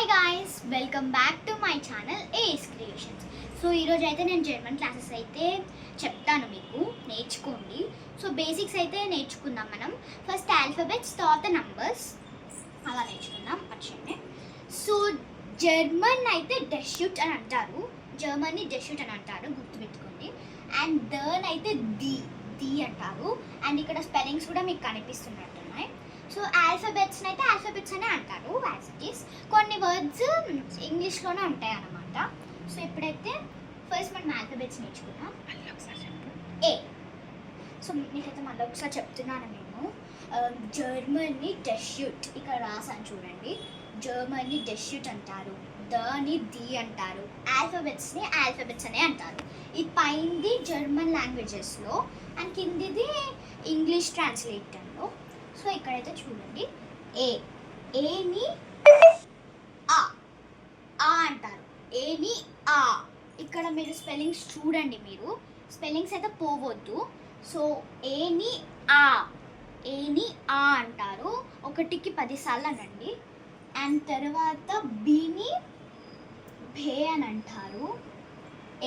Hi guys, welcome back to my channel AS Creations. So ఈరోజు అయితే నేను German classes అయితే చెప్తాను, మీకు నేర్చుకోండి. సో బేసిక్స్ అయితే నేర్చుకుందాం మనం. ఫస్ట్ ఆల్ఫాబెట్స్, తర్వాత నంబర్స్ అలా నేర్చుకుందాం. వచ్చండి. సో జర్మన్ అయితే డెష్యూట్ అని అంటారు, జర్మన్ని డెష్యూట్ అని అంటారు, గుర్తుపెట్టుకోండి. అండ్ దర్న్ అయితే ది అంటారు. అండ్ ఇక్కడ స్పెల్లింగ్స్ కూడా మీకు కనిపిస్తున్నట్టున్నాయి. సో ఆల్ఫాబెట్స్ని అయితే ఆల్ఫాబెట్స్ అనే అంటారు యాజ్ ఇట్ ఈస్. కొన్ని వర్డ్స్ ఇంగ్లీష్లోనే ఉంటాయి అన్నమాట. సో ఇప్పుడైతే ఫస్ట్ మనం ఆల్ఫాబెట్స్ నేర్చుకున్నాం. ఏ. సో మీకైతే మళ్ళీ ఒకసారి చెప్తున్నాను నేను. జర్మన్ని డెష్యూట్, ఇక్కడ రాసాను చూడండి. జర్మన్ని డెష్యూట్ అంటారు, దని ది అంటారు, ఆల్ఫాబెట్స్ని ఆల్ఫాబెట్స్ అనే అంటారు. ఈ పైంది జర్మన్ లాంగ్వేజెస్లో అండ్ కిందిది ఇంగ్లీష్ ట్రాన్స్లేటర్లో. సో ఇక్కడైతే చూడండి, ఏని ఆ అంటారు, ఏని ఆ. ఇక్కడ మీరు స్పెల్లింగ్స్ చూడండి, మీరు స్పెల్లింగ్స్ అయితే పోవద్దు. సో ఏని ఆ అంటారు, ఒకటికి 10 సార్లు అనండి. అండ్ తర్వాత బీని భే అని అంటారు.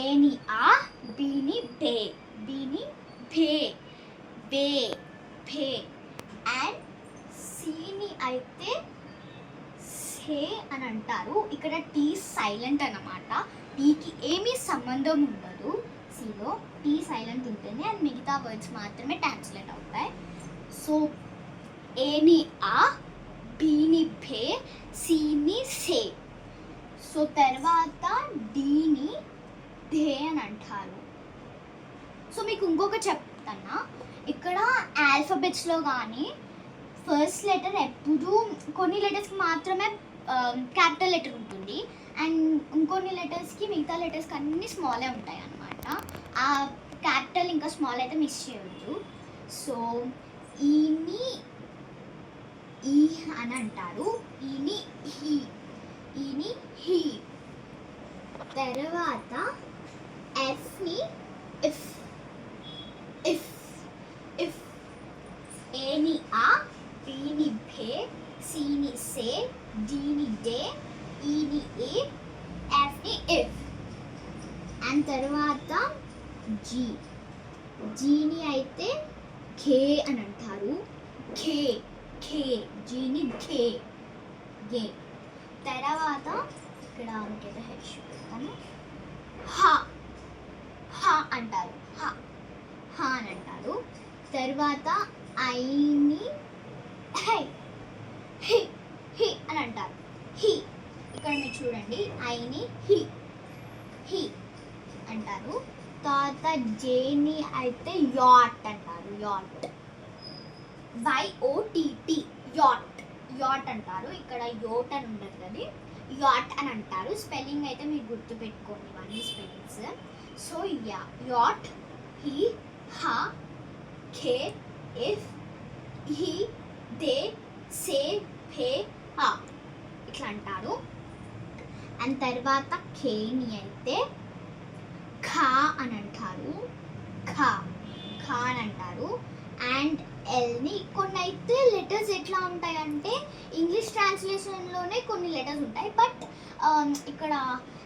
ఏని ఆ, బీని భే, బీని భే బే భే. అండ్ సీని అయితే సే అని అంటారు. ఇక్కడ టీ సైలెంట్ అన్నమాట, టీకి ఏమీ సంబంధం ఉండదు. సీలో టీ సైలెంట్ ఉంటుంది అండ్ మిగతా వర్డ్స్ మాత్రమే ట్రాన్స్లేట్ అవుతాయి. సో ఏని ఆ, బీని భే, సీని సే. సో తర్వాత డీని ధే అని అంటారు. సో మీకు ఇంకొక చెప్తానా, ఇక్కడ ఆల్ఫాబెట్స్లో కానీ ఫస్ట్ లెటర్ ఎప్పుడు కొన్ని లెటర్స్కి మాత్రమే క్యాపిటల్ లెటర్ ఉంటుంది అండ్ ఇంకొన్ని లెటర్స్కి, మిగతా లెటర్స్కి అన్నీ స్మాలే ఉంటాయి అన్నమాట. ఆ క్యాపిటల్ ఇంకా స్మాల్ అయితే మిస్ చేయవద్దు. సో ఈని ఈ అని అంటారు, ఈని హీ, ఈని హీ. తర్వాత ఎఫ్ని ఇఫ్, ఇఫ్ ఇఫ్. ఏని ఆ, బీని భే, సీని సే, డీని డే, ఈని ఏ, ఎఫ్ని ఇఫ్. అండ్ తర్వాత జీని అయితే ఖే అని అంటారు, ఖే ఖే, జీని ఖే, గే. తర్వాత ఇక్కడ మనకైతే హెచ్ పెడతాను, హా అంటారు, హా అని అంటారు. తర్వాత ఐని హై, హి అని అంటారు, హి. ఇక్కడ మీరు చూడండి, ఐని హి అంటారు. తర్వాత జేని అయితే యాట్ అంటారు, యాట్, YOTT, యాట్ అంటారు. ఇక్కడ యోట్ అని ఉండదు కదా, యాట్ అని అంటారు. స్పెల్లింగ్ అయితే మీరు గుర్తుపెట్టుకోండి ఇవన్నీ స్పెల్లింగ్స్. సో యాట్, హీ, హా, ఖే, ఇఫ్, హీ, దే, సే, భే, హా ఇట్లా అంటారు. అండ్ తర్వాత ఖేని అయితే ఖా అని అంటారు, ఖా అని అంటారు. అండ్ ఎల్ని కొన్ని అయితే లెటర్స్ ఎట్లా ఉంటాయంటే ఇంగ్లీష్ ట్రాన్స్లేషన్లోనే కొన్ని లెటర్స్ ఉంటాయి, బట్ ఇక్కడ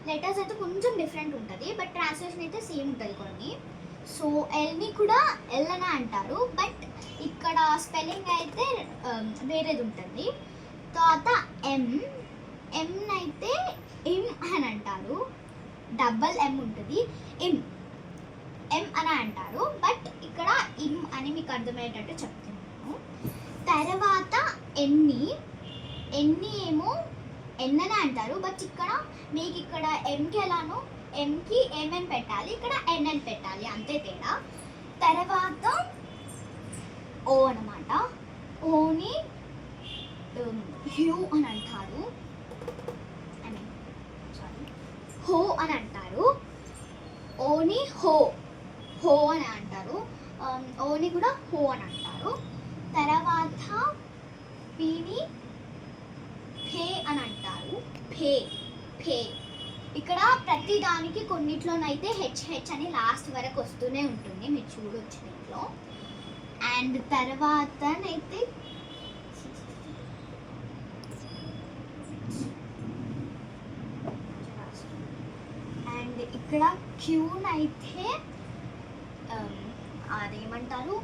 లెటర్స్ అయితే కొంచెం డిఫరెంట్ ఉంటుంది, బట్ ట్రాన్స్లేషన్ అయితే సేమ్ ఉంటుంది కొన్ని. సో ఎల్ని కూడా ఎల్ అని అంటారు, బట్ ఇక్కడ స్పెల్లింగ్ అయితే వేరేది ఉంటుంది. తర్వాత ఎం అయితే ఇమ్ అని అంటారు, డబల్ ఎం ఉంటుంది, ఎం అని అంటారు, బట్ ఇక్కడ ఇమ్ అని మీకు అర్థమయ్యేటట్టు చెప్తున్నాను. తర్వాత ఎన్ని ఏమో ఎన్ అని అంటారు, బట్ ఇక్కడ మీకు ఇక్కడ ఎంకి ఎలానో ఎంకి ఏమేమి పెట్టాలి, ఇక్కడ ఎన్ పెట్టాలి, అంతే తేడా. తర్వాత ఓ అనమాట, ఓని హ్యూ అని అంటారు, హో అని అంటారు. ఓని హో అని అంటారు, ఓని కూడా హో అని అంటారు. తర్వాత పీని ఫే అని అంటారు, ఫే. ఇక్కడ ప్రతి దానికి కొన్నిట్లోనైతే హెచ్ అని లాస్ట్ వరకు వస్తూనే ఉంటుంది, మీరు చూడొచ్చు దీంట్లో. అండ్ తర్వాతనైతే ఇక్కడ క్యూనైతే అదేమంటారు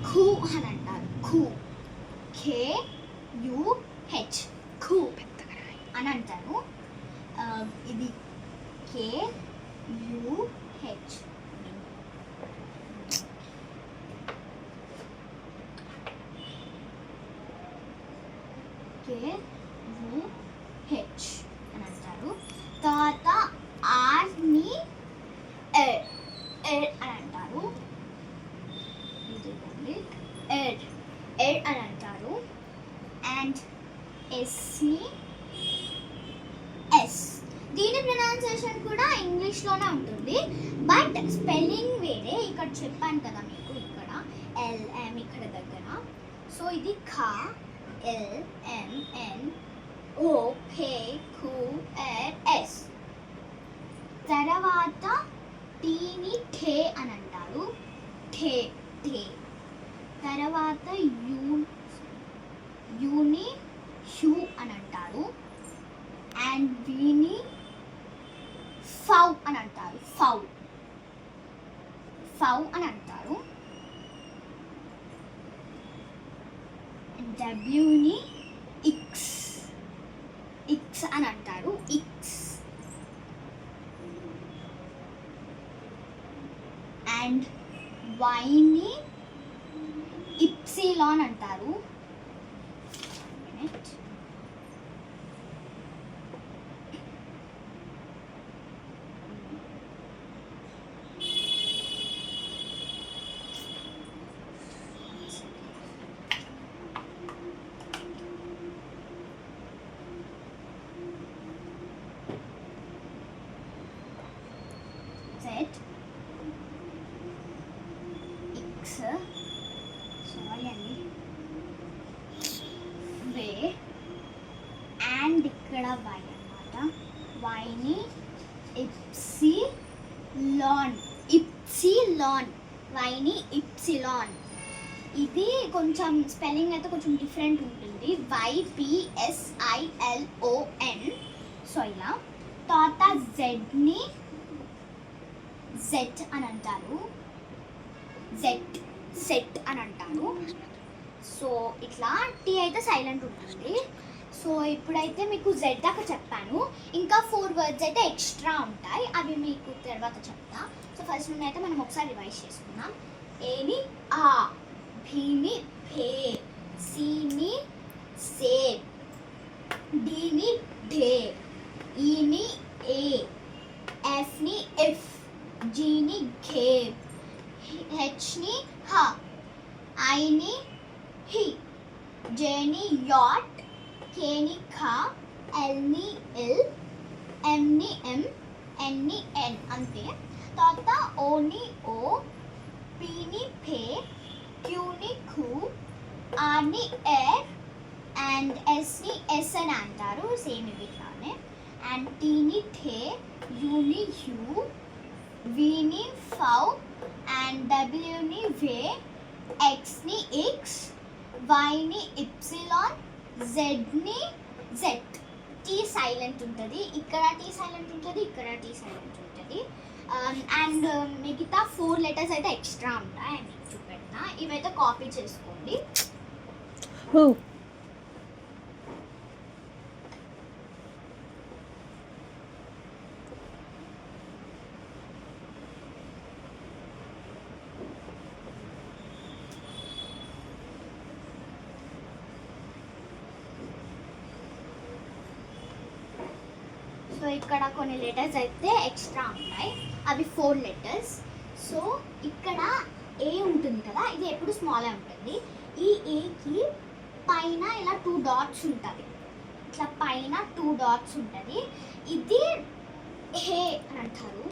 ఖూ అని అంటారు. ఖూ KUH ఖూ అని అంటారు. ఇది KUH KUH అని అంటారు. తర్వాత ఆర్ని ఎడ్ అని అంటారు. ఎడ్ అని అంటారు. అండ్ ఎస్ని ఎస్. దీని ప్రొనౌన్సియేషన్ కూడా ఇంగ్లీష్లోనే ఉంటుంది, బట్ స్పెల్లింగ్ వేరే. ఇక్కడ చెప్పాను కదా మీకు, ఇక్కడ LM ఇక్కడ దగ్గర. సో ఇది ఖా LMNOPQRS. తర్వాత టీని ఠే అని అంటారు. ఠే ఠే. తర్వాత యూని హ్యూ అని అంటారు. అండ్ వీని ఫౌ అని అంటారు. ఫౌ అని అంటారు. డబ్ల్యూని ఇక్స్ అని అంటారు. ఇక్స్. అండ్ వైని ఇప్సిలాన్ అంటారు. వే అండ్ ఇక్కడ వై అన్నమాట. వైని ఇప్సిలాన్ వైని ఇప్సిలాన్. ఇది కొంచెం స్పెల్లింగ్ అయితే కొంచెం డిఫరెంట్ ఉంటుంది. YPSILON. సో ఇలా. తర్వాత జెడ్ని జెట్ అని అంటారు. సెట్ అని అంటారు. సో ఇట్లా టీ అయితే సైలెంట్ ఉంటుంది. సో ఇప్పుడైతే మీకు జెడ్ దాకా చెప్పాను. ఇంకా 4 వర్డ్స్ అయితే ఎక్స్ట్రా ఉంటాయి, అవి మీకు తర్వాత చెప్తా. సో ఫస్ట్ నుండి అయితే మనం ఒకసారి రివైజ్ చేసుకుందాం. ఏని ఆ, భీని భే, సీని సే, డీని ఢే, ఈని ఏ, ఎఫ్ని ఎఫ్, జీని ఘే, హెచ్ని హ, ఐని హి, జేని యాట్, కేని ఖా, ఎల్ని ఎల్, ఎంని ఎం, ఎన్ని ఎన్. అంతే. తర్వాత ఓని ఓ, పీని ఫే, క్యూని ఖూ, ఆర్ని ఎర్, అండ్ ఎస్ని ఎస్ అని అంటారు. సేమ్ ఇవి ఇట్లానే. అండ్ టీని థే, యూని హ్యూ, వీని ఫౌ, అండ్ డబ్ల్యూని వే, ఎక్స్ని ఎక్స్, వైని ఇప్సిలాన్, జెడ్ని జెడ్. టీ సైలెంట్ ఉంటుంది, ఇక్కడ టీ సైలెంట్ ఉంటుంది, ఇక్కడ టీ సైలెంట్ ఉంటుంది. అండ్ మిగతా 4 లెటర్స్ అయితే ఎక్స్ట్రా ఉంటాయి, మీకు చూపెడతా. ఇవైతే కాపీ చేసుకోండి. సో ఇక్కడ కొన్ని లెటర్స్ అయితే ఎక్స్ట్రా ఉంటాయి, అవి 4 లెటర్స్. సో ఇక్కడ ఏ ఉంటుంది కదా, ఇది ఎప్పుడు స్మాల్ ఉంటుంది. ఈ ఏకి పైన ఇలా 2 డాట్స్ ఉంటుంది, ఇట్లా పైన 2 డాట్స్ ఉంటుంది. ఇది హే అని అంటారు,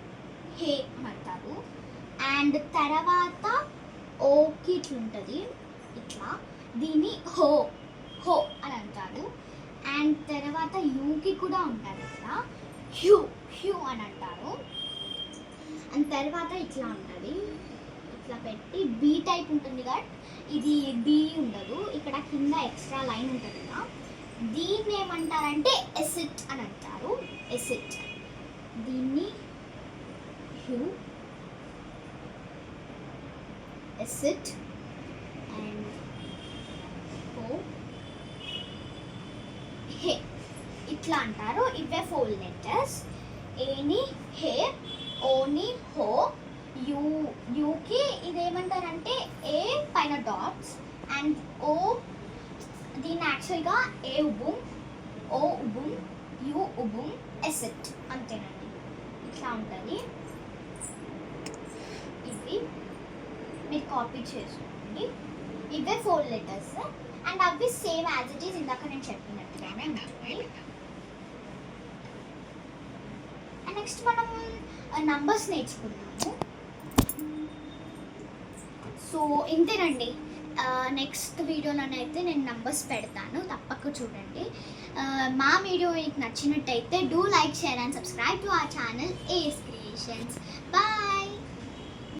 హే అని అంటారు. అండ్ తర్వాత ఓకి ఇట్లా ఉంటుంది, ఇట్లా. దీన్ని హో హో అని అంటారు. అండ్ తర్వాత యూకి కూడా ఉంటుంది, ఇట్లా హ్యూ హ్యూ అని అంటారు. అండ్ తర్వాత ఇట్లా ఉంటుంది, ఇట్లా పెట్టి బీ టైప్ ఉంటుంది కదా, ఇది బీ ఉండదు, ఇక్కడ కింద ఎక్స్ట్రా లైన్ ఉంటుంది కదా, దీన్ని ఏమంటారంటే ఎసిట్ అని అంటారు. ఎసిట్. దీన్ని sit and ho, he. ఇట్లా అంటారు. ఇవే 4 లెటర్స్. ఏని హే, ఓని హో, యూకి ఇదేమంటారంటే ఏ పైన డాట్స్ అండ్ ఓ దీన్ని యాక్చువల్గా ఏ ఉబుం, ఓ ఉబుం, యూ ఉబుం, ఎసెట్ అంతేనండి. ఇట్లా ఉంటుంది. ఇవి మీరు కాపీ చేసుకోండి. ఇవే 4 లెటర్స్ అండ్ అవి సేమ్ యాజ్ ఇట్ ఈస్ ఇందాక నేను చెప్పినట్టుగానే ఉంటుంది. అండ్ నెక్స్ట్ మనం నంబర్స్ నేర్చుకున్నాము. సో ఇంతేనండి. నెక్స్ట్ వీడియోలోనైతే నేను నంబర్స్ పెడతాను, తప్పక చూడండి. మా వీడియో మీకు నచ్చినట్టయితే do like, share and subscribe to our channel AS Creations. Bye.